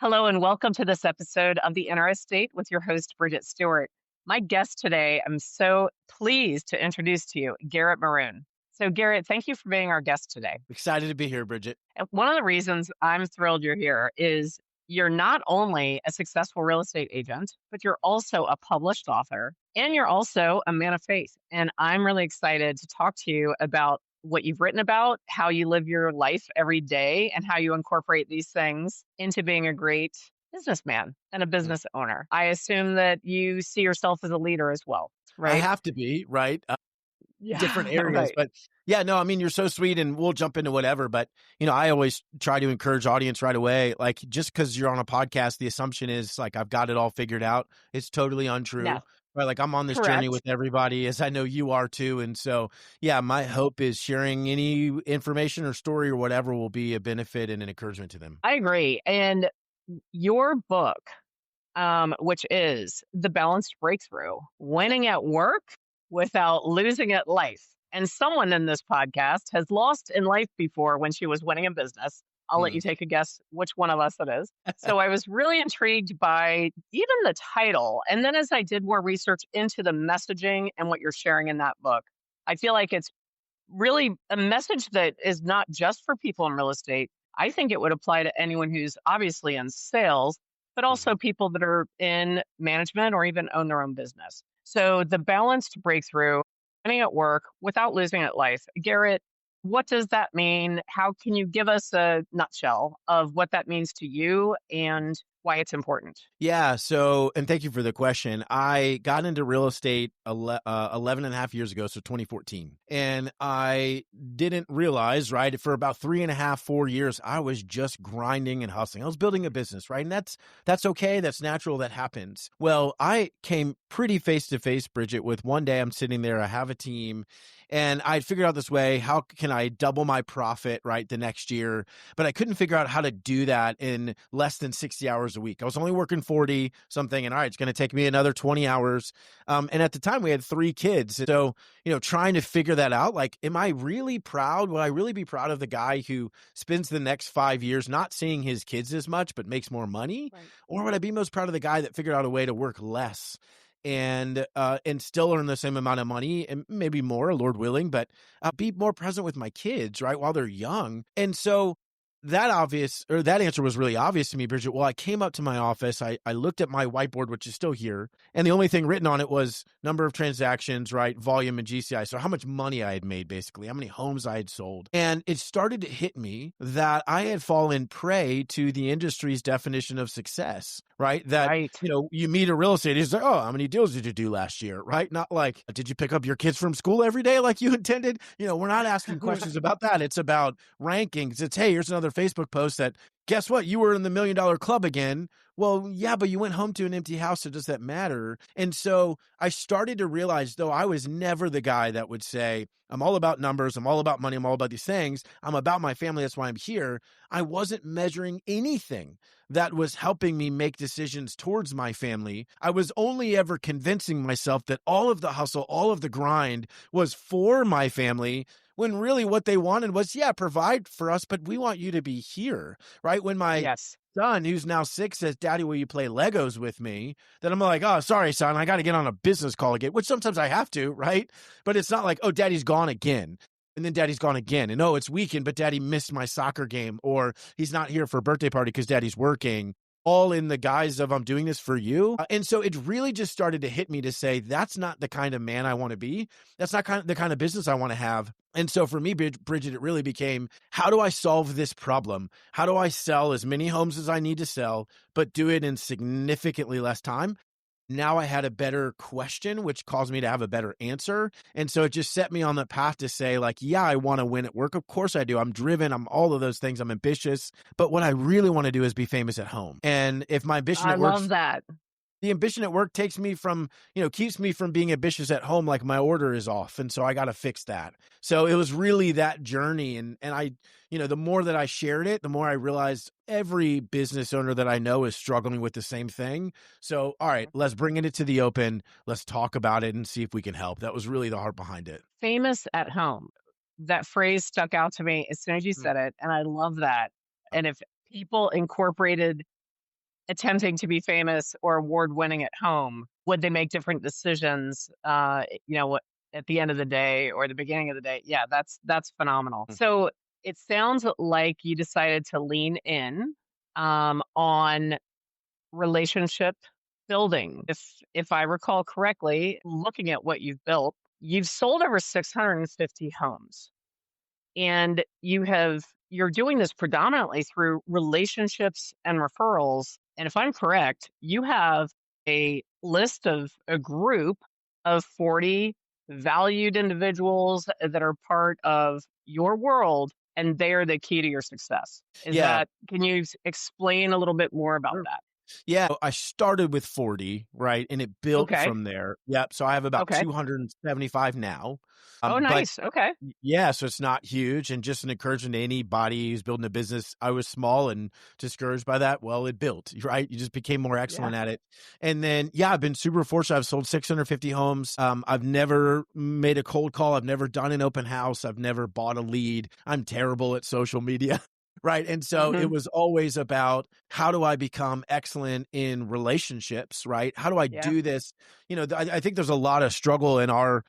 Hello, and welcome to this episode of The Inner Estate with your host, Bridget Stuart. My guest today, I'm so pleased to introduce to you Garrett Maroon. So, Garrett, thank you for being our guest today. Excited to be here, Bridget. And one of the reasons I'm thrilled you're here is you're not only a successful real estate agent, but you're also a published author and you're also a man of faith. And I'm really excited to talk to you about what you've written about, how you live your life every day, and how you incorporate these things into being a great businessman and a Mm. business owner. I assume that you see yourself as a leader as well, I right? have to be, right? Different Yeah, areas, right. but yeah, no, I mean, you're so sweet and we'll jump into whatever, but I always try to encourage audience right away. Like just because you're on a podcast, the assumption is like, I've got it all figured out. It's totally No, untrue, right? Like I'm on this journey correct. with everybody as I know you are too. And so, yeah, my hope is sharing any information or story or whatever will be a benefit and an encouragement to them. I agree. And your book, which is The Balanced Breakthrough, Winning at Work Without Losing at Life. And someone in this podcast has lost in life before when she was winning in business. I'll let Hmm. you take a guess which one of us it is. So I was really intrigued by even the title. And then as I did more research into the messaging and what you're sharing in that book, I feel like it's really a message that is not just for people in real estate. I think it would apply to anyone who's obviously in sales, but Hmm. also people that are in management or even own their own business. So the balanced breakthrough, winning at work without losing at life. Garrett, what does that mean? How can you give us a nutshell of what that means to you and why it's important? Yeah. So, and thank you for the question. I got into real estate 11 and a half years ago, so 2014. And I didn't realize, right, for about 3.5, 4 years, I was just grinding and hustling. I was building a business, right? And that's okay. That's natural. That happens. Well, I came pretty face to face, Bridget, with one day I'm sitting there, I have a team, and I'd figured out this way. How can I double my profit, right, the next year? But I couldn't figure out how to do that in less than 60 hours a week. I was only working 40 something, and all right, it's going to take me another 20 hours. And at the time, we had 3 kids. So, trying to figure that out, like, am I really proud? Will I really be proud of the guy who spends the next 5 years not seeing his kids as much, but makes more money? Right. Or would I be most proud of the guy that figured out a way to work less? And still earn the same amount of money and maybe more, Lord willing, but be more present with my kids, right, while they're young. And so that answer was really obvious to me, Bridget. Well, I came up to my office, I looked at my whiteboard, which is still here, and the only thing written on it was number of transactions, right, volume and GCI. So how much money I had made, basically, how many homes I had sold. And it started to hit me that I had fallen prey to the industry's definition of success, right? That, Right. you meet a real estate agent, he's like, oh, how many deals did you do last year, right? Not like, did you pick up your kids from school every day like you intended? We're not asking questions about that. It's about rankings. It's, hey, here's another Facebook post that, guess what? You were in the $1 million club again. Well, yeah, but you went home to an empty house. So does that matter? And so I started to realize, though, I was never the guy that would say, I'm all about numbers. I'm all about money. I'm all about these things. I'm about my family. That's why I'm here. I wasn't measuring anything that was helping me make decisions towards my family. I was only ever convincing myself that all of the hustle, all of the grind was for my family, when really what they wanted was, yeah, provide for us, but we want you to be here, right? When my Yes. son, who's now 6, says, Daddy, will you play Legos with me? Then I'm like, oh, sorry, son, I got to get on a business call again, which sometimes I have to, right? But it's not like, oh, Daddy's gone again. And then Daddy's gone again. And oh, it's weekend, but Daddy missed my soccer game, or he's not here for a birthday party because Daddy's working, all in the guise of I'm doing this for you. And so it really just started to hit me to say, that's not the kind of man I want to be. That's not the kind of business I want to have. And so for me, Bridget, it really became, how do I solve this problem? How do I sell as many homes as I need to sell, but do it in significantly less time? Now I had a better question, which caused me to have a better answer. And so it just set me on the path to say, like, yeah, I want to win at work. Of course I do. I'm driven. I'm all of those things. I'm ambitious. But what I really want to do is be famous at home. And if my ambition I at work love that. the ambition at work takes me from, keeps me from being ambitious at home, like my order is off. And so I got to fix that. So it was really that journey. And I, the more that I shared it, the more I realized every business owner that I know is struggling with the same thing. So, all right, let's bring it to the open. Let's talk about it and see if we can help. That was really the heart behind it. Famous at home. That phrase stuck out to me as soon as you Mm. said it, and I love that. And if people incorporated attempting to be famous or award winning at home, would they make different decisions, at the end of the day or the beginning of the day? Yeah, that's phenomenal. Mm. So it sounds like you decided to lean in on relationship building. If I recall correctly, looking at what you've built, you've sold over 650 homes and you're doing this predominantly through relationships and referrals. And if I'm correct, you have a list of a group of 40 valued individuals that are part of your world, and they are the key to your success. Yeah. Can you explain a little bit more about Sure. that? Yeah, I started with 40, right? And it built Okay. from there. Yep. So I have about Okay. 275 now. Oh, But nice. Okay. yeah, so it's not huge. And just an encouragement to anybody who's building a business. I was small and discouraged by that. Well, it built, right? You just became more Yeah. excellent at it. And then, yeah, I've been super fortunate. I've sold 650 homes. I've never made a cold call. I've never done an open house. I've never bought a lead. I'm terrible at social media. Right. And so it Hmm. was always about how do I become excellent in relationships? Right. How do I Yeah. do this? I think there's a lot of struggle in our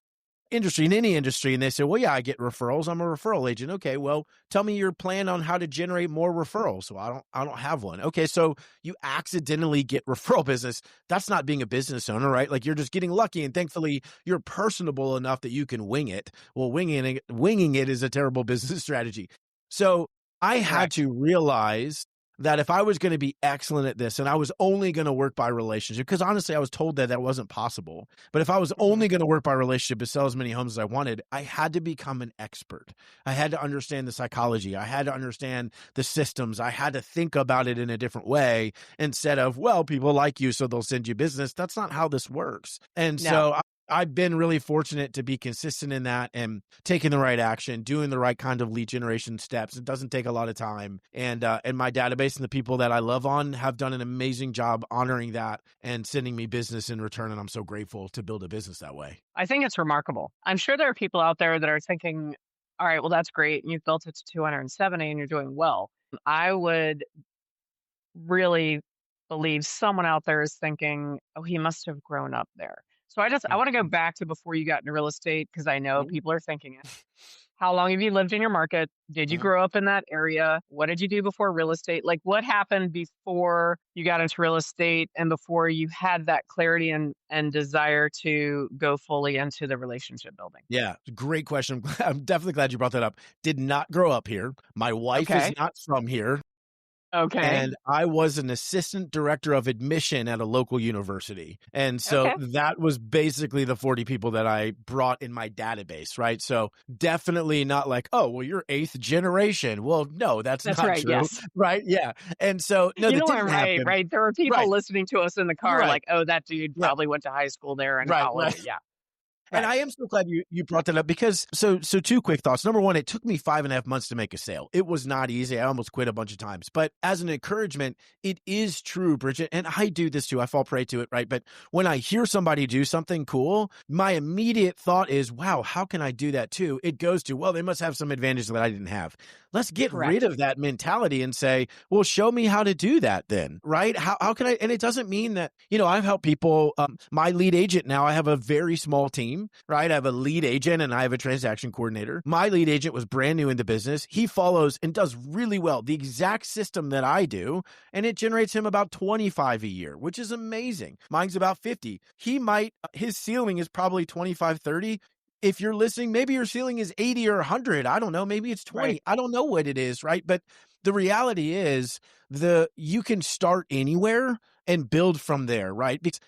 industry, in any industry, and they say, well, yeah, I get referrals. I'm a referral agent. Okay, well, tell me your plan on how to generate more referrals. Well, I don't have one. Okay, so you accidentally get referral business. That's not being a business owner, right? Like you're just getting lucky, and thankfully you're personable enough that you can wing it. Well, winging it is a terrible business strategy. So I had Correct. to realize that if I was going to be excellent at this and I was only going to work by relationship, because honestly, I was told that that wasn't possible. But if I was Hmm. only going to work by relationship to sell as many homes as I wanted, I had to become an expert. I had to understand the psychology. I had to understand the systems. I had to think about it in a different way instead of, well, people like you, so they'll send you business. That's not how this works. And No. so I've been really fortunate to be consistent in that and taking the right action, doing the right kind of lead generation steps. It doesn't take a lot of time. And my database and the people that I love on have done an amazing job honoring that and sending me business in return. And I'm so grateful to build a business that way. I think it's remarkable. I'm sure there are people out there that are thinking, all right, well, that's great. And you've built it to 270 and you're doing well. I would really believe someone out there is thinking, oh, he must have grown up there. So I want to go back to before you got into real estate because I know Mhm. people are thinking it. How long have you lived in your market? Did you Mhm. grow up in that area? What did you do before real estate? Like what happened before you got into real estate and before you had that clarity and desire to go fully into the relationship building? Yeah, great question. I'm definitely glad you brought that up. Did not grow up here. My wife is Okay. not from here. Okay. And I was an assistant director of admission at a local university. And so Okay. that was basically the 40 people that I brought in my database, right? So definitely not like, oh, well, you're eighth generation. Well, no, that's That's not right. true, Yes. right? Yeah. And so, no, You that know what? didn't Right. happen. Right. There are people Right, listening to us in the car right, like, oh, that dude yeah, probably went to high school there and right, college. right. Yeah. And Right. I am so glad you brought that up because so two quick thoughts. Number one, it took me 5.5 months to make a sale. It was not easy. I almost quit a bunch of times. But as an encouragement, it is true, Bridget. And I do this too. I fall prey to it, right? But when I hear somebody do something cool, my immediate thought is, wow, how can I do that too? It goes to, well, they must have some advantage that I didn't have. Let's get rid Correct. of that mentality and say, well, show me how to do that then, right? How can I? And it doesn't mean that, I've helped people. My lead agent now, I have a very small team, right? I have a lead agent and I have a transaction coordinator. My lead agent was brand new in the business. He follows and does really well the exact system that I do, and it generates him about 25 a year, which is amazing. Mine's about 50. His ceiling is probably 25, 30. If you're listening, maybe your ceiling is 80 or 100. I don't know. Maybe it's 20. Right. I don't know what it is, right? But the reality is you can start anywhere and build from there, right? Because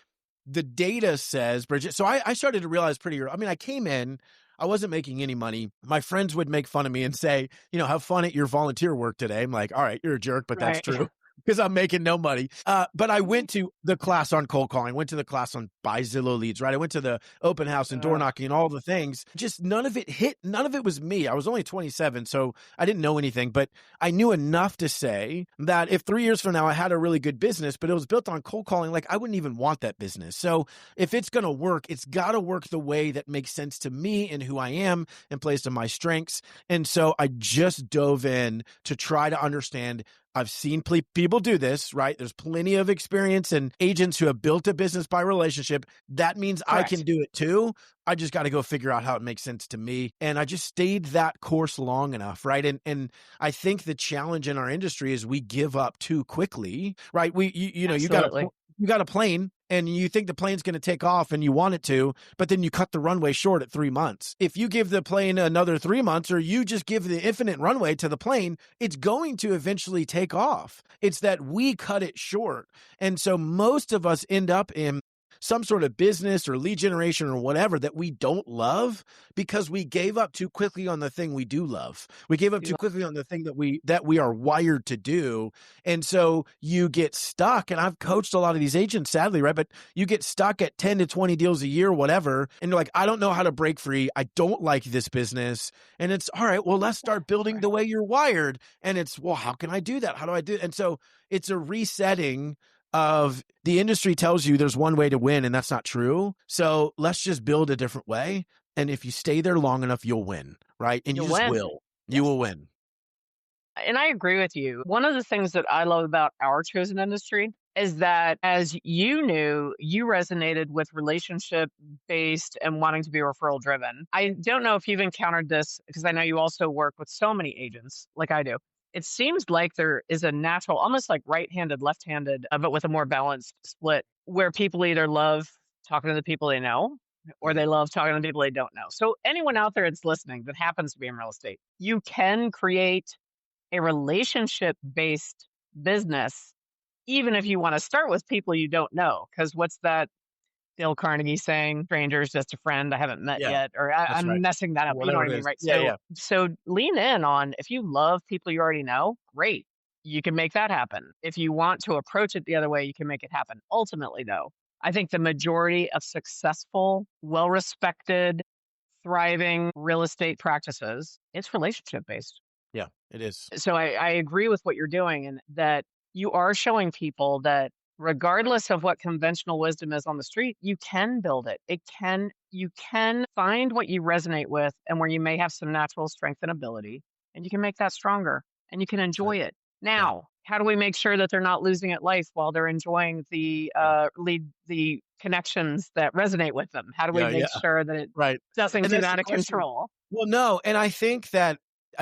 the data says, Bridget, so I started to realize pretty early. I mean, I came in, I wasn't making any money. My friends would make fun of me and say, have fun at your volunteer work today. I'm like, all right, you're a jerk, but that's Right. true because I'm making no money. But I Mhm. went to the class on cold calling, went to the class on buy Zillow leads, right? I went to the open house and door Ugh. knocking and all the things. Just none of it hit. None of it was me. I was only 27, so I didn't know anything, but I knew enough to say that if 3 years from now I had a really good business, but it was built on cold calling, like I wouldn't even want that business. So if it's going to work, it's got to work the way that makes sense to me and who I am and plays to my strengths. And so I just dove in to try to understand I've seen people do this, right? There's plenty of experience and agents who have built a business by relationship. That means I can Correct. do it too. I just got to go figure out how it makes sense to me. And I just stayed that course long enough, right? And I think the challenge in our industry is we give up too quickly, right? Absolutely. You got a plane and you think the plane's going to take off and you want it to, but then you cut the runway short at 3 months. If you give the plane another 3 months, or you just give the infinite runway to the plane, it's going to eventually take off. It's that we cut it short. And so most of us end up in some sort of business or lead generation or whatever that we don't love because we gave up too quickly on the thing we do love. We gave up too quickly on the thing that we are wired to do. And so you get stuck. And I've coached a lot of these agents, sadly, right? But you get stuck at 10 to 20 deals a year, whatever. And you're like, I don't know how to break free. I don't like this business. And it's all right. Well, let's start building the way you're wired. And it's, well, how can I do that? How do I do it? And so it's a resetting of the industry tells you there's one way to win, and that's not true. So let's just build a different way. And if you stay there long enough, you'll win, right? And you You'll just win. will. Yes. You will win. And I agree with you. One of the things that I love about our chosen industry is that, as you knew, you resonated with relationship based and wanting to be referral driven. I don't know if you've encountered this, because I know you also work with so many agents like I do. It seems like there is a natural, almost like right-handed, left-handed, but with a more balanced split, where people either love talking to the people they know, or they love talking to the people they don't know. So anyone out there that's listening that happens to be in real estate, you can create a relationship-based business, even if you want to start with people you don't know. Because what's that Dale Carnegie saying? Stranger's just a friend I haven't met yet. Or That's I'm right. messing that up. You know Whatever what I it mean, is. right? Yeah. So lean in on, if you love people you already know, great. You can make that happen. If you want to approach it the other way, you can make it happen. Ultimately, though, I think the majority of successful, well-respected, thriving real estate practices, it's relationship-based. Yeah, it is. So I agree with what you're doing, and that you are showing people that regardless of what conventional wisdom is on the street, you can build it. You can find what you resonate with and where you may have some natural strength and ability, and you can make that stronger and you can enjoy it. Yeah. Now, how do we make sure that they're not losing at life while they're enjoying the the connections that resonate with them? How do we make sure that it doesn't get out of control? Well, no. And I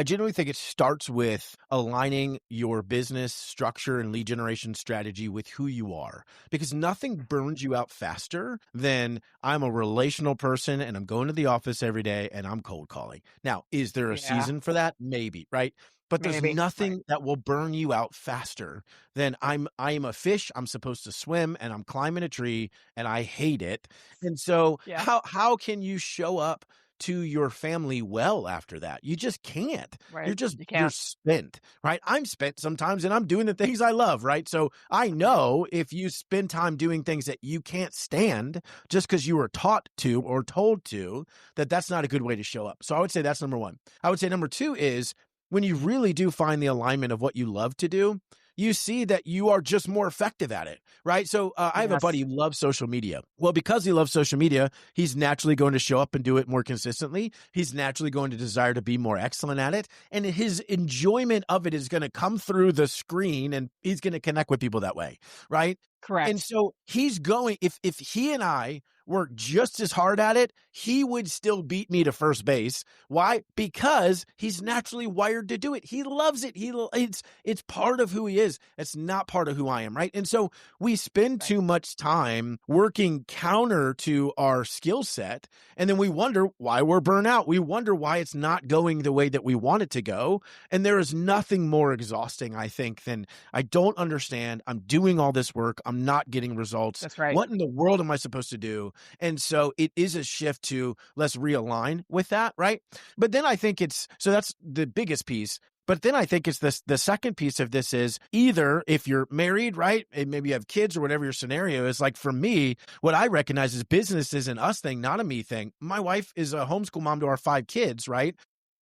genuinely think it starts with aligning your business structure and lead generation strategy with who you are, because nothing burns you out faster than I'm a relational person and I'm going to the office every day and I'm cold calling. Now, is there a season for that? Maybe, right? But there's nothing that will burn you out faster than I'm a fish. I'm supposed to swim and I'm climbing a tree and I hate it. And so how can you show up to your family well after that? You just can't. Right. You're spent, right? I'm spent sometimes and I'm doing the things I love, right? So I know if you spend time doing things that you can't stand just because you were taught to or told to, that's not a good way to show up. So I would say that's number one. I would say number two is, when you really do find the alignment of what you love to do, you see that you are just more effective at it, right? So I have a buddy who loves social media. Well, because he loves social media, he's naturally going to show up and do it more consistently. He's naturally going to desire to be more excellent at it. And his enjoyment of it is going to come through the screen, and he's going to connect with people that way, right? Correct. And so he's going, if he and I worked just as hard at it, he would still beat me to first base. Why? Because he's naturally wired to do it. He loves it. It's part of who he is. It's not part of who I am, right? And so we spend too much time working counter to our skill set, and then we wonder why we're burnt out. We wonder why it's not going the way that we want it to go. And there is nothing more exhausting, I think, than I don't understand. I'm doing all this work. I'm not getting results. That's right. What in the world am I supposed to do? And so it is a shift to let's realign with that, right? But then I think so that's the biggest piece. But then I think it's the second piece of this is either if you're married, right, and maybe you have kids or whatever your scenario is. Like for me, what I recognize is business is an us thing, not a me thing. My wife is a homeschool mom to our 5 kids, right?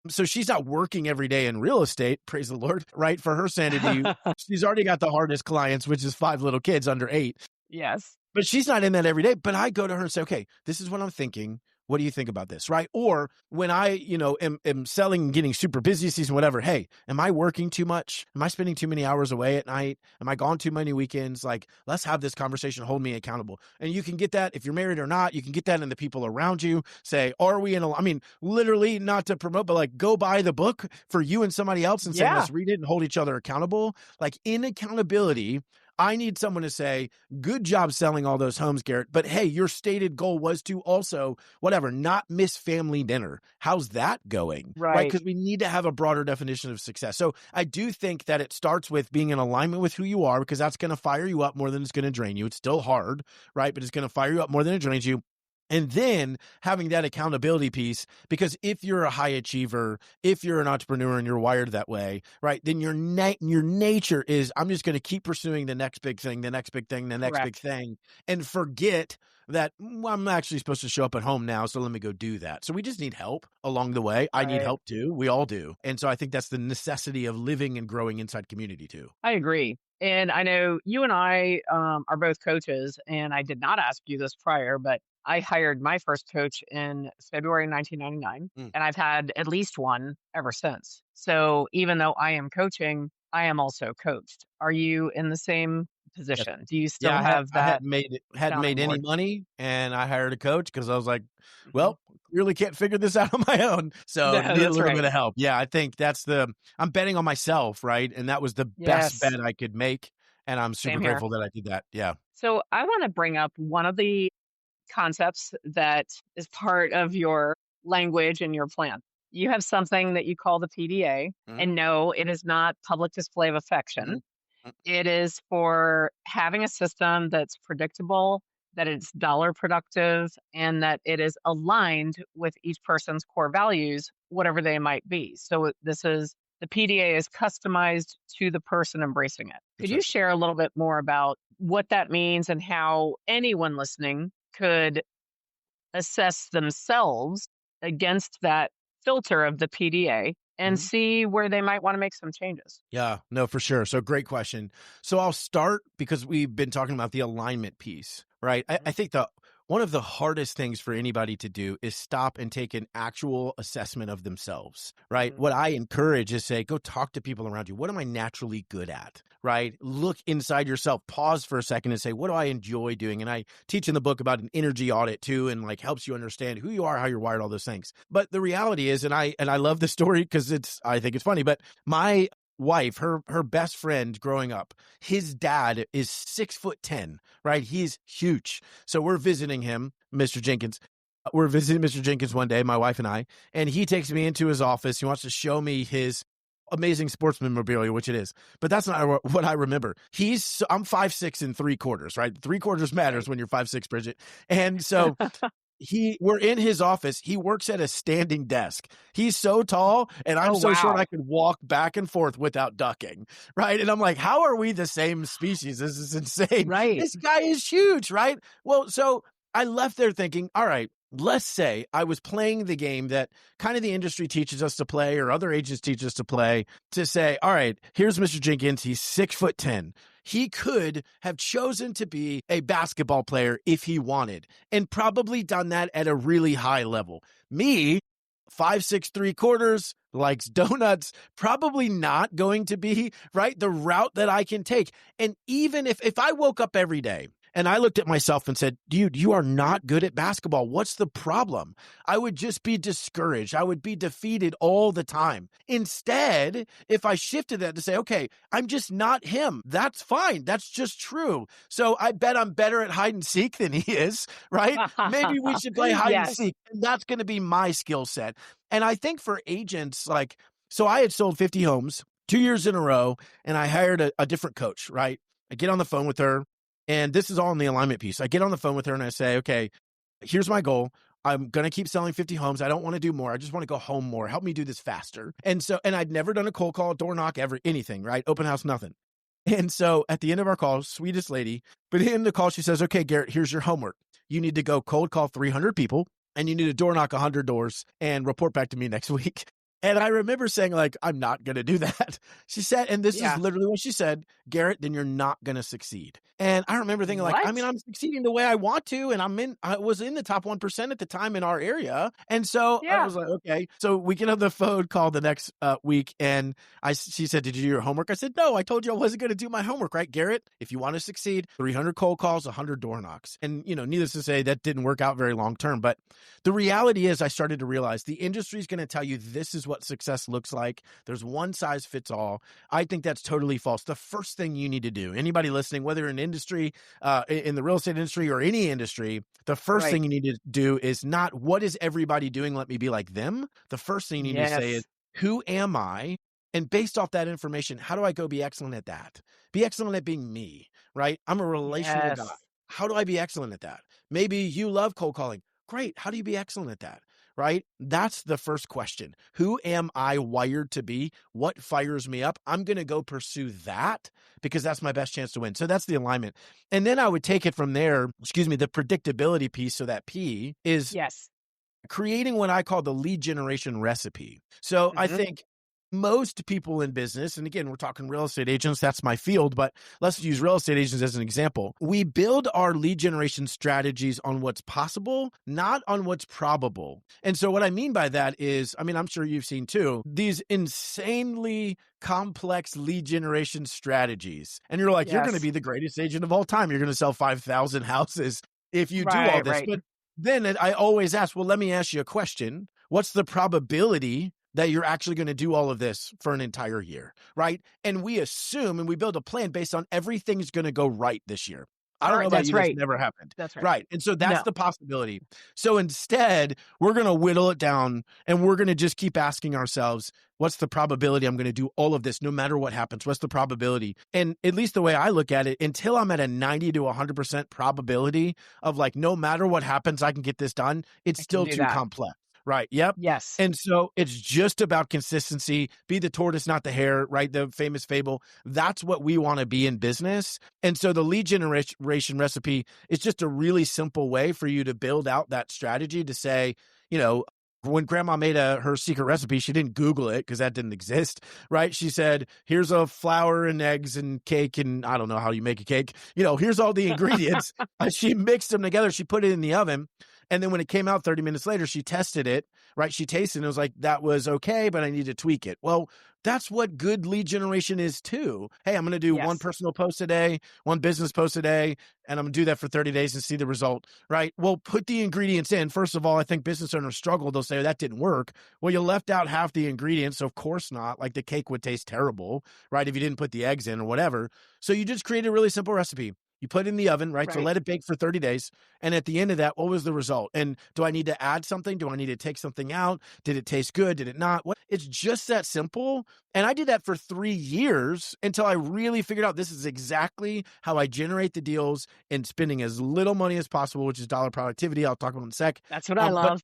So she's not working every day in real estate, praise the Lord, right? For her sanity, she's already got the hardest clients, which is 5 little kids under 8. Yes. But she's not in that every day. But I go to her and say, okay, this is what I'm thinking. what do you think about this? Right. Or when I, am selling and getting super busy season, whatever. Hey, am I working too much? Am I spending too many hours away at night? Am I gone too many weekends? Like, let's have this conversation, hold me accountable. And you can get that if you're married or not, you can get that in the people around you. Say, are we I mean, literally not to promote, but like go buy the book for you and somebody else and say, Yeah, let's read it and hold each other accountable. Like in accountability, I need someone to say, good job selling all those homes, Garrett. But hey, your stated goal was to also, whatever, not miss family dinner. How's that going? Right? right, Because we need to have a broader definition of success. So I do think that it starts with being in alignment with who you are, because that's going to fire you up more than it's going to drain you. It's still hard, right? But it's going to fire you up more than it drains you. And then having that accountability piece, because if you're a high achiever, if you're an entrepreneur and you're wired that way, right, then your nature is, I'm just going to keep pursuing the next big thing, the next big thing, the next big correct. thing, and forget that I'm actually supposed to show up at home now. So let me go do that. So we just need help along the way. I need Right. help too. We all do. And so I think that's the necessity of living and growing inside community too. I agree. And I know you and I are both coaches, and I did not ask you this prior, but I hired my first coach in February 1999, Mm. and I've had at least one ever since. So even though I am coaching, I am also coached. Are you in the same position? Do you Yeah, still have I that hadn't made sounding any board? money, and I hired a coach because I was like, Mhm. well, clearly can't figure this out on my own, so No, need a that's little bit right. of help. Yeah, I think I'm betting on myself, right? And that was the best Yes, bet I could make, and I'm super same here. grateful that I did that. Yeah. So I want to bring up one of the concepts that is part of your language and your plan. You have something that you call the PDA, Mhm, and no, it is not public display of mhm, affection. mm, It is for having a system that's predictable, that it's dollar productive, and that it is aligned with each person's core values, whatever they might be. So this is the PDA is customized to the person embracing it. Could that's you right. share a little bit more about what that means and how anyone listening could assess themselves against that filter of the PDA and Mhm. see where they might want to make some changes? Yeah, no, for sure. So great question. So I'll start because we've been talking about the alignment piece, right? I Mhm. think one of the hardest things for anybody to do is stop and take an actual assessment of themselves, right? Mhm. What I encourage is say, go talk to people around you. What am I naturally good at, right? Look inside yourself, pause for a second and say, what do I enjoy doing? And I teach in the book about an energy audit too, and like helps you understand who you are, how you're wired, all those things. But the reality is, and I love the story because I think it's funny, but my wife, her best friend growing up, his dad is 6'10", right? He's huge. So we're visiting him, Mr. Jenkins. We're visiting Mr. Jenkins one day, my wife and I, and he takes me into his office. He wants to show me his amazing sports memorabilia, which it is. But that's not what I remember. I'm 5'6" and 3/4", right? 3/4 matters Right. when you're 5'6", Bridget. And so we're in his office. He works at a standing desk. He's so tall and I'm Oh, so short I wow. could walk back and forth without ducking. Right. And I'm like, how are we the same species? This is insane. Right. This guy is huge. Right. Well, so I left there thinking, all right, let's say I was playing the game that kind of the industry teaches us to play or other agents teach us to play, to say, all right, here's Mr. Jenkins. He's 6'10". He could have chosen to be a basketball player if he wanted and probably done that at a really high level. Me, 5'6" 3/4", likes donuts, probably not going to be right the route that I can take. And even if I woke up every day and I looked at myself and said, dude, you are not good at basketball. What's the problem? I would just be discouraged. I would be defeated all the time. Instead, if I shifted that to say, okay, I'm just not him, that's fine. That's just true. So I bet I'm better at hide and seek than he is, right? Maybe we should play hide and Yes. seek. And that's going to be my skill set. And I think for agents, like, so I had sold 50 homes 2 years in a row, and I hired a different coach, right? I get on the phone with her. And this is all in the alignment piece. I get on the phone with her and I say, okay, here's my goal. I'm going to keep selling 50 homes. I don't want to do more. I just want to go home more. Help me do this faster. And I'd never done a cold call, door knock, ever, anything, right? Open house, nothing. And so at the end of our call, sweetest lady, but at the end of the call, she says, okay, Garrett, here's your homework. You need to go cold call 300 people and you need to door knock 100 doors and report back to me next week. And I remember saying, like, "I'm not gonna do that." She said, and this is Yeah. literally what she said, "Garrett, then you're not gonna succeed." And I remember thinking like, I mean, What? I'm succeeding the way I want to, and I was in the top 1% at the time in our area. And so I Yeah. was like, okay. So we get on the phone call the next week, and she said, "Did you do your homework?" I said, "No, I told you I wasn't gonna do my homework, right, Garrett? If you want to succeed, 300 cold calls, 100 door knocks." And, needless to say, that didn't work out very long term. But the reality is I started to realize the industry is going to tell you this is what success looks like. There's one size fits all. I think that's totally false. The first thing you need to do, anybody listening, whether in industry, in the real estate industry or any industry, the first Right. thing you need to do is not what is everybody doing? Let me be like them. The first thing you need to say is, Yes. who am I? And based off that information, how do I go be excellent at that? Be excellent at being me, right? I'm a relational guy. Yes. How do I be excellent at that? Maybe you love cold calling. Great. How do you be excellent at that? Right? That's the first question. Who am I wired to be? What fires me up? I'm going to go pursue that because that's my best chance to win. So that's the alignment. And then I would take it from there, the predictability piece. So that P is Yes. creating what I call the lead generation recipe. So I Mhm. think most people in business, and again, we're talking real estate agents, that's my field, but let's use real estate agents as an example. We build our lead generation strategies on what's possible, not on what's probable. And so what I mean by that is, I mean, I'm sure you've seen too, these insanely complex lead generation strategies. And you're like, you're going to Yes. be the greatest agent of all time. You're going to sell 5,000 houses if you do all Right, this. right. But then I always ask, well, let me ask you a question. What's the probability that you're actually going to do all of this for an entire year, right? And we assume and we build a plan based on everything's going to go right this year. I don't know about That's you, that's right. never happened. That's right. Right. And so that's No. the possibility. So instead, we're going to whittle it down and we're going to just keep asking ourselves, what's the probability I'm going to do all of this no matter what happens? What's the probability? And at least the way I look at it, until I'm at a 90 to 100% probability of like, no matter what happens, I can get this done, it's I can still do too that. complex. Right. Yep. Yes. And so it's just about consistency. Be the tortoise, not the hare, right? The famous fable. That's what we want to be in business. And so the lead generation recipe is just a really simple way for you to build out that strategy to say, when grandma made her secret recipe, she didn't Google it because that didn't exist, right? She said, here's a flour and eggs and cake. And I don't know how you make a cake. Here's all the ingredients. She mixed them together. She put it in the oven. And then when it came out 30 minutes later, she tested it, right? She tasted it and it was like, that was okay, but I need to tweak it. Well, that's what good lead generation is too. Hey, I'm going to do one Yes. personal post a day, one business post a day, and I'm going to do that for 30 days and see the result, right? Well, put the ingredients in. First of all, I think business owners struggle. They'll say, that didn't work. Well, you left out half the ingredients. So of course not. Like the cake would taste terrible, right? If you didn't put the eggs in or whatever. So you just create a really simple recipe. You put it in the oven, right? So Right. let it bake for 30 days. And at the end of that, what was the result? And do I need to add something? Do I need to take something out? Did it taste good? Did it not? What? It's just that simple. And I did that for 3 years until I really figured out this is exactly how I generate the deals and spending as little money as possible, which is dollar productivity. I'll talk about in a sec. That's what I But love.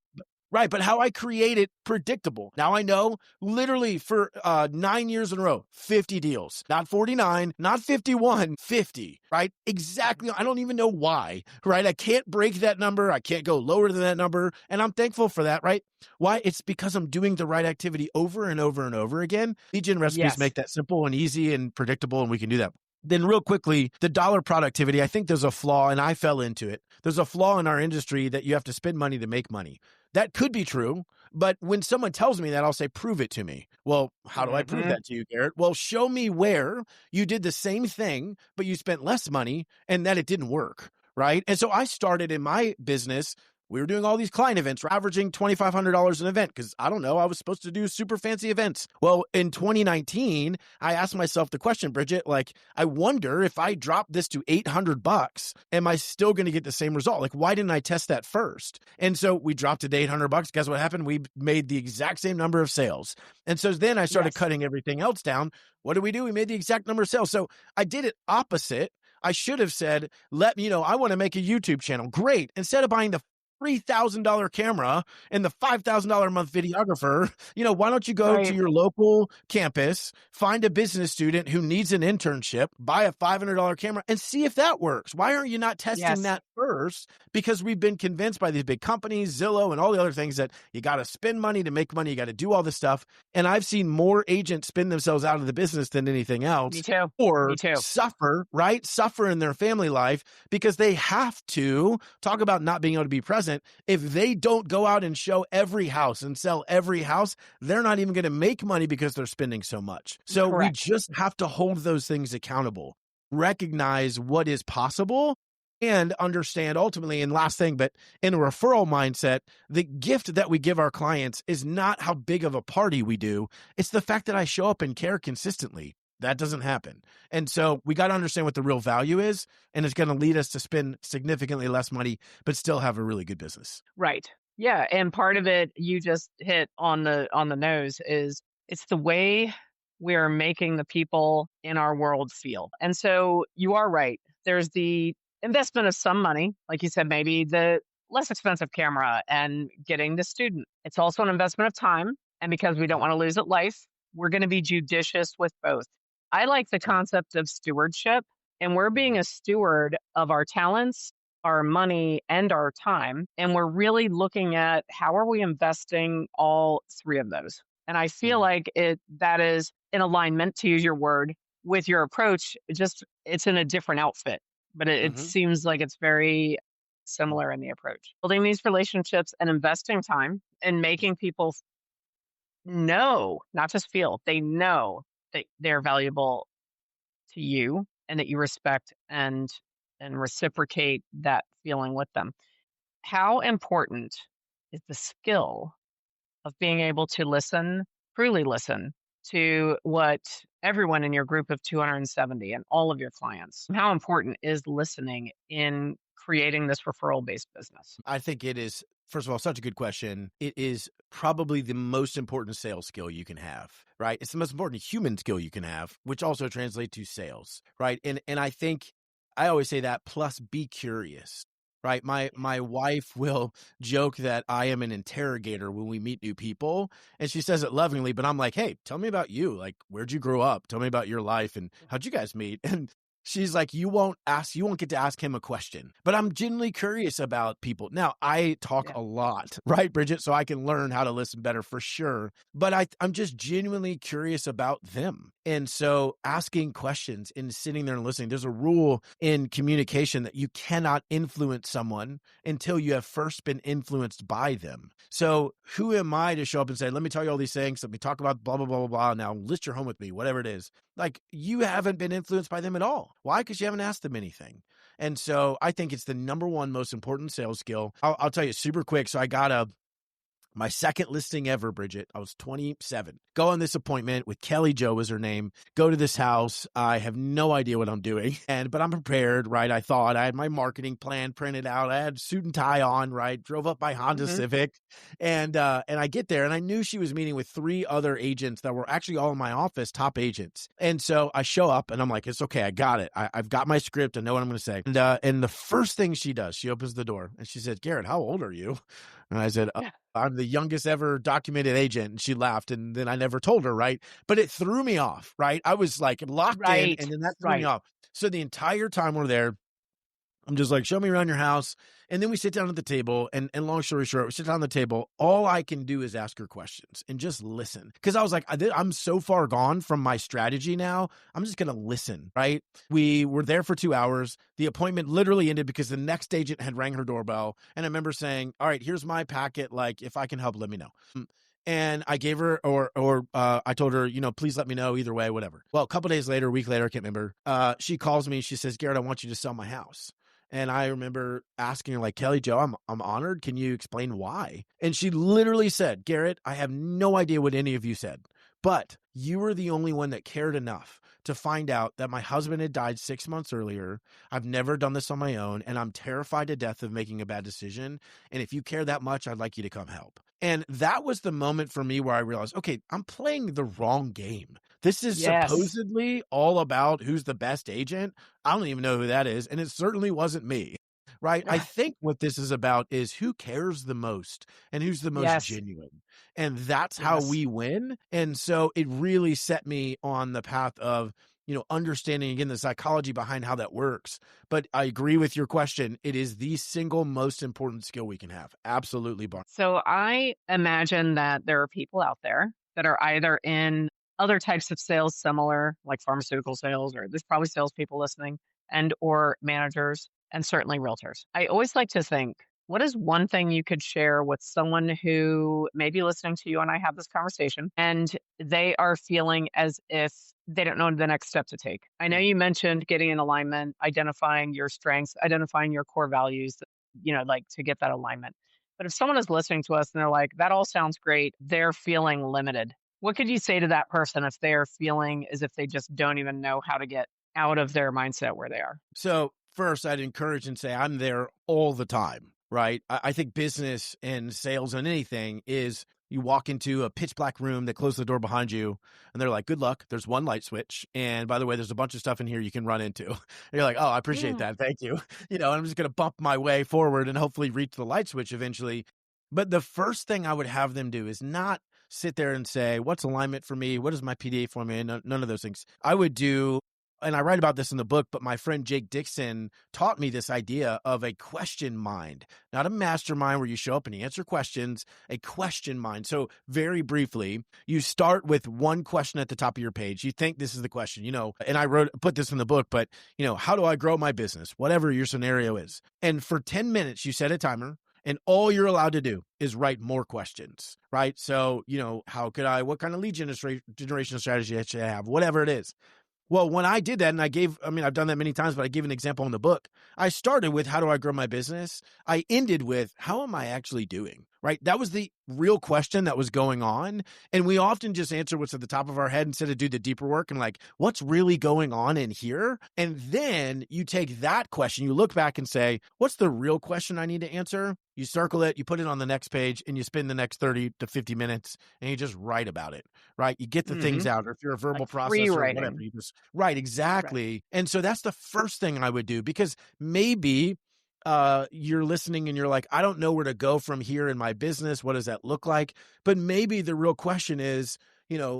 right, but how I create it predictable. Now I know literally for 9 years in a row, 50 deals, not 49, not 51, 50, right? Exactly. I don't even know why, right? I can't break that number. I can't go lower than that number. And I'm thankful for that, right? Why? It's because I'm doing the right activity over and over and over again. Lead gen recipes Yes. make that simple and easy and predictable, and we can do that. Then real quickly, the dollar productivity, I think there's a flaw, and I fell into it. There's a flaw in our industry that you have to spend money to make money. That could be true, but when someone tells me that, I'll say, prove it to me. Well, how do I prove Mhm. that to you, Garrett? Well, show me where you did the same thing, but you spent less money and that it didn't work, right? And so I started in my business. We were doing all these client events. We're averaging $2,500 an event because I don't know, I was supposed to do super fancy events. Well, in 2019, I asked myself the question, Bridget, like, I wonder if I drop this to $800, am I still going to get the same result? Like, why didn't I test that first? And so we dropped it to $800. Guess what happened? We made the exact same number of sales. And so then I started Yes. cutting everything else down. What did we do? We made the exact number of sales. So I did it opposite. I should have said, I want to make a YouTube channel. Great. Instead of buying the $3,000 camera and the $5,000 a month videographer. Why don't you go to Right. your local campus, find a business student who needs an internship, buy a $500 camera and see if that works? Why aren't you not testing Yes. that first? Because we've been convinced by these big companies, Zillow and all the other things, that you got to spend money to make money. You got to do all this stuff. And I've seen more agents spin themselves out of the business than anything Me else, too. Me or too. suffer, right? Suffer in their family life because they have to talk about not being able to be present. If they don't go out and show every house and sell every house, they're not even going to make money because they're spending so much. So we Correct. just have to hold those things accountable, recognize what is possible, and understand ultimately, and last thing, but in a referral mindset, the gift that we give our clients is not how big of a party we do. It's the fact that I show up and care consistently. That doesn't happen. And so we got to understand what the real value is, and it's going to lead us to spend significantly less money, but still have a really good business. Right. Yeah, and part of it you just hit on the nose is it's the way we're making the people in our world feel. And so you are right. There's the investment of some money, like you said, maybe the less expensive camera and getting the student. It's also an investment of time. And because we don't want to lose at life, we're going to be judicious with both. I like the concept of stewardship, and we're being a steward of our talents, our money, and our time. And we're really looking at how are we investing all three of those. And I feel Mhm. like that is in alignment, to use your word, with your approach. It's in a different outfit, but it Mhm. seems like it's very similar in the approach. Building these relationships and investing time and making people know, not just feel, they know that they're valuable to you and that you respect and reciprocate that feeling with them. How important is the skill of being able to listen, truly listen to what everyone in your group of 270 and all of your clients? How important is listening in creating this referral based business? I think it is, first of all, such a good question. It is probably the most important sales skill you can have, right? It's the most important human skill you can have, which also translates to sales, right? And I think I always say that, plus be curious, right? My wife will joke that I am an interrogator when we meet new people, and she says it lovingly, but I'm like, hey, tell me about you. Like, where'd you grow up? Tell me about your life and how'd you guys meet? And she's like, you won't get to ask him a question, but I'm genuinely curious about people. Now, I talk Yeah. a lot, right, Bridget? So I can learn how to listen better for sure. But I'm just genuinely curious about them. And so asking questions and sitting there and listening, there's a rule in communication that you cannot influence someone until you have first been influenced by them. So who am I to show up and say, let me tell you all these things. Let me talk about blah, blah, blah, blah, blah. Now list your home with me, whatever it is. Like, you haven't been influenced by them at all. Why? Because you haven't asked them anything. And so I think it's the number one most important sales skill. I'll tell you super quick. So I got my second listing ever, Bridget. I was 27. Go on this appointment with Kelly Jo was her name. Go to this house. I have no idea what I'm doing, but I'm prepared, right? I thought I had my marketing plan printed out. I had suit and tie on, right? Drove up my Honda Hmm. Civic, and I get there, and I knew she was meeting with 3 other agents that were actually all in my office, top agents. And so I show up, and I'm like, it's okay, I got it. I've got my script. I know what I'm going to say. And the first thing she does, she opens the door, and she said, Garrett, how old are you? And I said, I'm the youngest ever documented agent. And she laughed. And then I never told her, right? But it threw me off, right? I was like locked in, Right. and then that threw me Right. off. So the entire time we're there, I'm just like, show me around your house. And then we sit down at the table. And long story short, we sit down at the table. All I can do is ask her questions and just listen. Because I was like, I'm so far gone from my strategy now. I'm just going to listen, right? We were there for 2 hours. The appointment literally ended because the next agent had rang her doorbell. And I remember saying, all right, here's my packet. Like, if I can help, let me know. And I gave her, I told her, please let me know either way, whatever. Well, a couple days later, a week later, I can't remember. She calls me. She says, Garrett, I want you to sell my house. And I remember asking her, like, Kelly Jo, I'm honored. Can you explain why? And she literally said, Garrett, I have no idea what any of you said, but you were the only one that cared enough to find out that my husband had died 6 months earlier. I've never done this on my own, and I'm terrified to death of making a bad decision. And if you care that much, I'd like you to come help. And that was the moment for me where I realized, okay, I'm playing the wrong game. This is Yes. supposedly all about who's the best agent. I don't even know who that is. And it certainly wasn't me. right? I think what this is about is who cares the most and who's the most Yes. genuine. And that's how Yes. we win. And so it really set me on the path of, understanding again the psychology behind how that works. But I agree with your question. It is the single most important skill we can have. Absolutely, Barn. So I imagine that there are people out there that are either in other types of sales similar, like pharmaceutical sales, or there's probably salespeople listening, and or managers, and certainly realtors. I always like to think, what is one thing you could share with someone who may be listening to you and I have this conversation, and they are feeling as if they don't know the next step to take? I know Mm. you mentioned getting in alignment, identifying your strengths, identifying your core values, like to get that alignment. But if someone is listening to us and they're like, that all sounds great, they're feeling limited. What could you say to that person if they're feeling as if they just don't even know how to get out of their mindset where they are? So first, I'd encourage and say I'm there all the time, right? I think business and sales and anything is you walk into a pitch black room, they close the door behind you, and they're like, good luck. There's one light switch. And by the way, there's a bunch of stuff in here you can run into. And you're like, oh, I appreciate Mm. that. Thank you. I'm just going to bump my way forward and hopefully reach the light switch eventually. But the first thing I would have them do is not sit there and say, what's alignment for me? What is my PDA for me? None of those things. I would do, and I write about this in the book, but my friend Jake Dixon taught me this idea of a question mind, not a mastermind where you show up and you answer questions, a question mind. So very briefly, you start with one question at the top of your page. You think this is the question, and I put this in the book, but how do I grow my business? Whatever your scenario is. And for 10 minutes, you set a timer. And all you're allowed to do is write more questions, right? So, what kind of lead generation strategy should I have? Whatever it is. Well, when I did that, and I've done that many times, but I gave an example in the book. I started with, how do I grow my business? I ended with, how am I actually doing? Right? That was the real question that was going on. And we often just answer what's at the top of our head instead of do the deeper work and like, what's really going on in here? And then you take that question, you look back and say, what's the real question I need to answer? You circle it, you put it on the next page, and you spend the next 30 to 50 minutes and you just write about it, right? You get the things Hmm. out, or if you're a verbal Like free processor or whatever, writing. you just write Right. exactly. And so that's the first thing I would do, because maybe you're listening and you're like, I don't know where to go from here in my business. What does that look like? But maybe the real question is,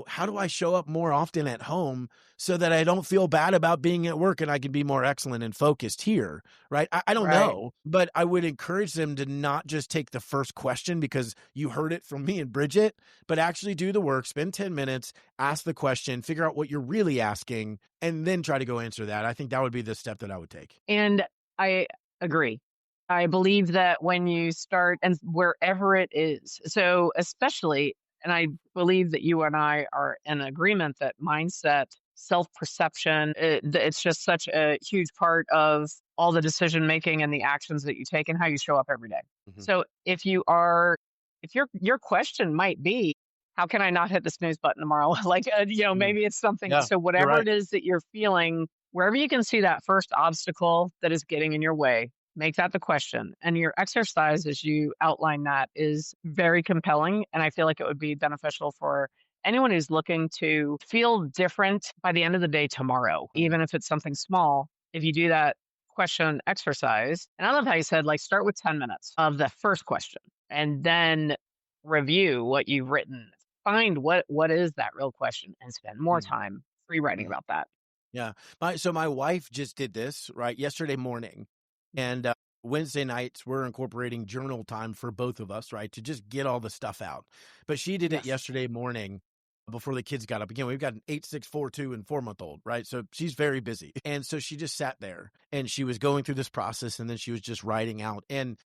how do I show up more often at home so that I don't feel bad about being at work and I can be more excellent and focused here, right? I don't Right. know, but I would encourage them to not just take the first question because you heard it from me and Bridget, but actually do the work, spend 10 minutes, ask the question, figure out what you're really asking, and then try to go answer that. I think that would be the step that I would take. And I agree. I believe that when you start and wherever it is, so especially, and I believe that you and I are in agreement that mindset, self perception, it's just such a huge part of all the decision making and the actions that you take and how you show up every day. Mhm. So if your question might be, how can I not hit the snooze button tomorrow? Like, Mm. maybe it's something. Yeah, So you're whatever right. it is that you're feeling, wherever you can see that first obstacle that is getting in your way, make that the question. And your exercise, as you outline that, is very compelling. And I feel like it would be beneficial for anyone who's looking to feel different by the end of the day tomorrow, Mhm. even if it's something small. If you do that question exercise, and I love how you said, like, start with 10 minutes of the first question and then review what you've written. Find what is that real question and spend more Mhm. time free writing Mhm. about that. Yeah. My wife just did this, right, yesterday morning. And Wednesday nights, we're incorporating journal time for both of us, right, to just get all the stuff out. But she did it Yes. yesterday morning before the kids got up. Again, we've got an 8, 6, 4, 2, and 4-month old, right? So she's very busy. And so she just sat there and she was going through this process, and then she was just writing out. And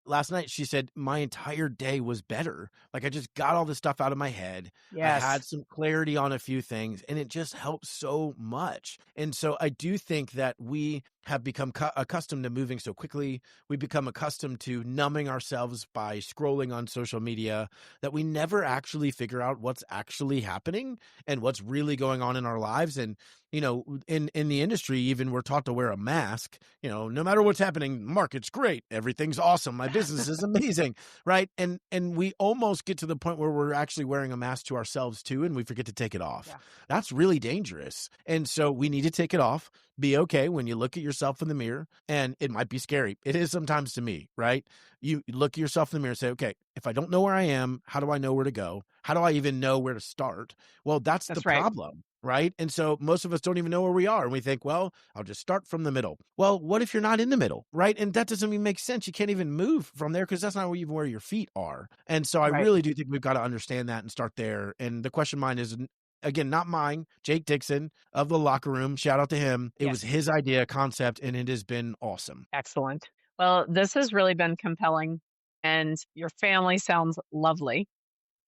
last night she said, my entire day was better. Like, I just got all this stuff out of my head. I Yes. had some clarity on a few things, and it just helped so much. And so I do think that we have become accustomed to moving so quickly. We become accustomed to numbing ourselves by scrolling on social media, that we never actually figure out what's actually happening and what's really going on in our lives. And in the industry, even, we're taught to wear a mask. No matter what's happening, market's great, everything's awesome, my business is amazing, right? And we almost get to the point where we're actually wearing a mask to ourselves too, and we forget to take it off. Yeah. That's really dangerous. And so we need to take it off, Be okay when you look at yourself in the mirror, and it might be scary. It is sometimes to me, right? You look at yourself in the mirror and say, okay, if I don't know where I am, how do I know where to go? How do I even know where to start? Well, that's the That's right. problem, right? And so most of us don't even know where we are. And we think, well, I'll just start from the middle. Well, what if you're not in the middle, right? And that doesn't even make sense. You can't even move from there because that's not even where your feet are. And so I Right. really do think we've got to understand that and start there. And the question mine is, again, not mine, Jake Dixon of the Locker Room. Shout out to him. It was Yes. his idea, concept, and it has been awesome. Excellent. Well, this has really been compelling, and your family sounds lovely.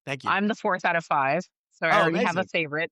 Thank you. I'm the fourth out of five, so I Oh, already have a amazing. favorite.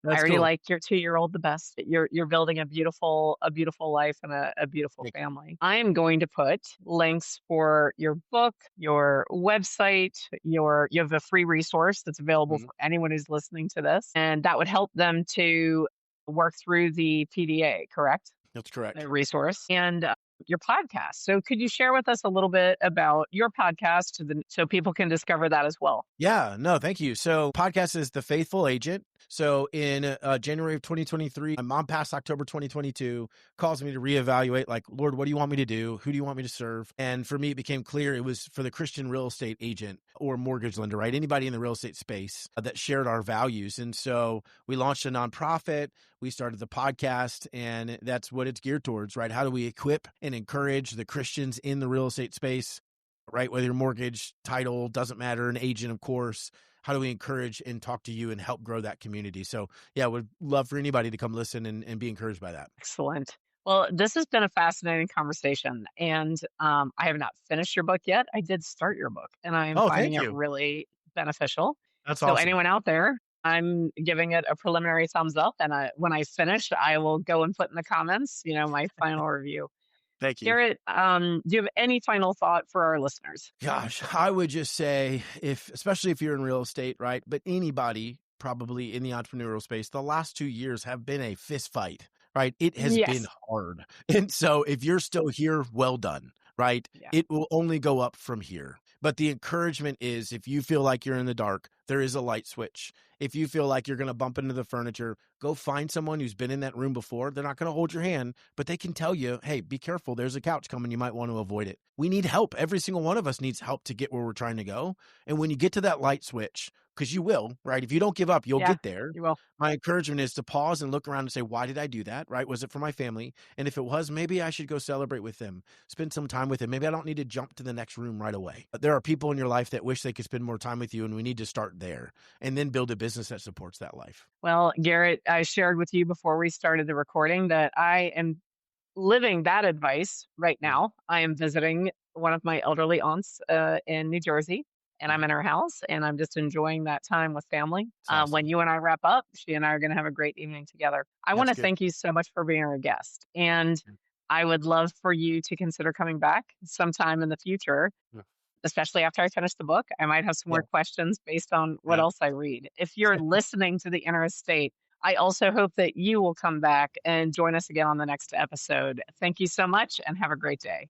I That's already cool. like your 2-year-old the best. You're building a beautiful life and a beautiful Thank you. family. I am going to put links for your book, your website, you have a free resource that's available Mhm. for anyone who's listening to this, and that would help them to work through the PDA, correct? That's correct. The resource and your podcast. So could you share with us a little bit about your podcast so people can discover that as well? Yeah, no, thank you. So, podcast is The Faithful Agent. So, in January of 2023, my mom passed October 2022, calls me to reevaluate, like, Lord, what do you want me to do? Who do you want me to serve? And for me, it became clear it was for the Christian real estate agent or mortgage lender, right? Anybody in the real estate space that shared our values. And so, we launched a nonprofit, we started the podcast, and that's what it's geared towards, right? How do we equip and encourage the Christians in the real estate space? Right? Whether your mortgage, title, doesn't matter, an agent, of course. How do we encourage and talk to you and help grow that community? So, yeah, would love for anybody to come listen and be encouraged by that. Excellent. Well, this has been a fascinating conversation, and I have not finished your book yet. I did start your book, and I am Oh, finding thank it you. really beneficial. That's So, awesome. anyone out there, I'm giving it a preliminary thumbs up, and when I finish, I will go and put in the comments, my final review. Thank you. Garrett, do you have any final thought for our listeners? Gosh, I would just say especially if you're in real estate, right? But anybody probably in the entrepreneurial space, the last 2 years have been a fist fight, right? It has been Yes. hard. And so if you're still here, well done, right? Yeah. It will only go up from here. But the encouragement is if you feel like you're in the dark, there is a light switch. If you feel like you're going to bump into the furniture, go find someone who's been in that room before. They're not going to hold your hand, but they can tell you, hey, be careful. There's a couch coming. You might want to avoid it. We need help. Every single one of us needs help to get where we're trying to go. And when you get to that light switch, because you will, right? If you don't give up, you'll Yeah, get there. you will. My encouragement is to pause and look around and say, why did I do that? Right? Was it for my family? And if it was, maybe I should go celebrate with them, spend some time with them. Maybe I don't need to jump to the next room right away. But there are people in your life that wish they could spend more time with you, and we need to start there and then build a business that supports that life. Well, Garrett, I shared with you before we started the recording that I am living that advice right Mm, now. I am visiting one of my elderly aunts in New Jersey, and I'm mhm. in her house, and I'm just enjoying that time with family. It's When awesome. you and I wrap up, she and I are going to have a great evening together. I want That's to good. thank you so much for being our guest, and I would love for you to consider coming back sometime in the future, Yeah. especially after I finish the book. I might have some Yeah. more questions based on what Yeah. else I read. If you're listening to the Inner Estate, I also hope that you will come back and join us again on the next episode. Thank you so much and have a great day.